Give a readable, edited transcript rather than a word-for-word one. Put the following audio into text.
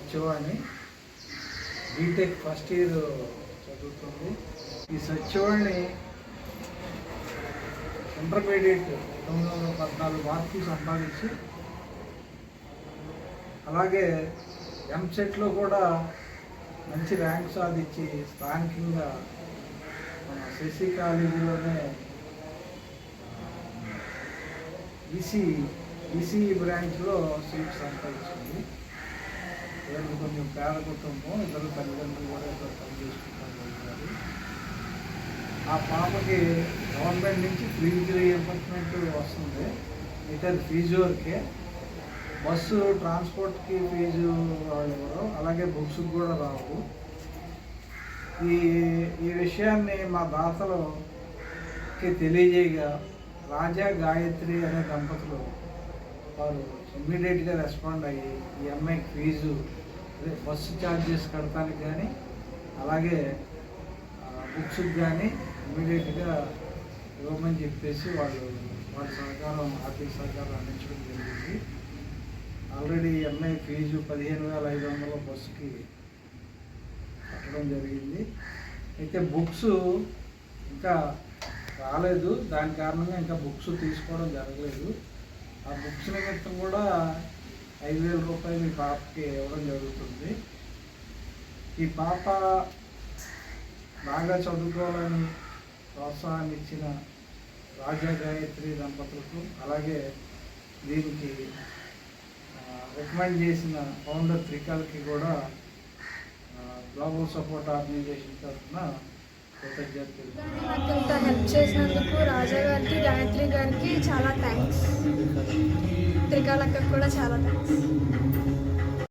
Satyavani BTech first year చదువుతుంది. ఈ Satyavani intermediate 914 మార్కులు సంపాదించి అలాగే ఎంసెట్లో కూడా మంచి ర్యాంక్ సాధించి స్థానికంగా మన శశి కాలేజీలోనే ఈసీ బ్రాంచ్లో సీట్ సంపాదించింది. ఇద్దరు కొంచెం పేద కుటుంబం, ఇద్దరు తల్లిదండ్రులు కూడా ఇద్దరు పని చేసుకుంటారు. ఆ పాపకి గవర్నమెంట్ నుంచి ఫ్రీ రీఎంబర్స్మెంట్ వస్తుంది. అయితే ఫీజు వరకే, బస్సు ట్రాన్స్పోర్ట్కి ఫీజు వాళ్ళు ఎవరు, అలాగే బుక్స్ కూడా రావు. ఈ విషయాన్ని మా దాతలకి తెలియజేయగా రాజా గాయత్రి అనే దంపతులు వారు ఇమ్మీడియట్గా రెస్పాండ్ అయ్యి ఈ అమ్మాయికి ఫీజు అదే బస్సు ఛార్జెస్ కడతానికి కానీ అలాగే బుక్స్కి కానీ ఇమ్మీడియట్గా ఇవ్వమని చెప్పేసి వాళ్ళ సహకారం, ఆర్థిక సహకారం అందించడం జరిగింది. ఆల్రెడీ ఎంఐ ఫీజు 15,500 బస్సుకి కట్టడం జరిగింది. అయితే బుక్స్ ఇంకా రాలేదు, దాని కారణంగా ఇంకా బుక్స్ తీసుకోవడం జరగలేదు. ఆ బుక్స్ నిమిత్తం కూడా 5,000 రూపాయలు ఈ పాపకి ఇవ్వడం జరుగుతుంది. ఈ పాప బాగా చదువుకోవాలని ప్రోత్సాహాన్ని ఇచ్చిన రాజా గాయత్రి దంపతులకు, అలాగే దీనికి రికమెండ్ చేసిన ఫౌండర్ త్రికాల్కి కూడా గ్లోబల్ సపోర్ట్ ఆర్గనైజేషన్ తరఫున కృతజ్ఞతలు. నాకు ఇంత హెల్ప్ చేసినందుకు రాజా గారికి, గాయత్రి గారికి చాలా థ్యాంక్స్. త్రికాలక్కకు కూడా చాలా థ్యాంక్స్.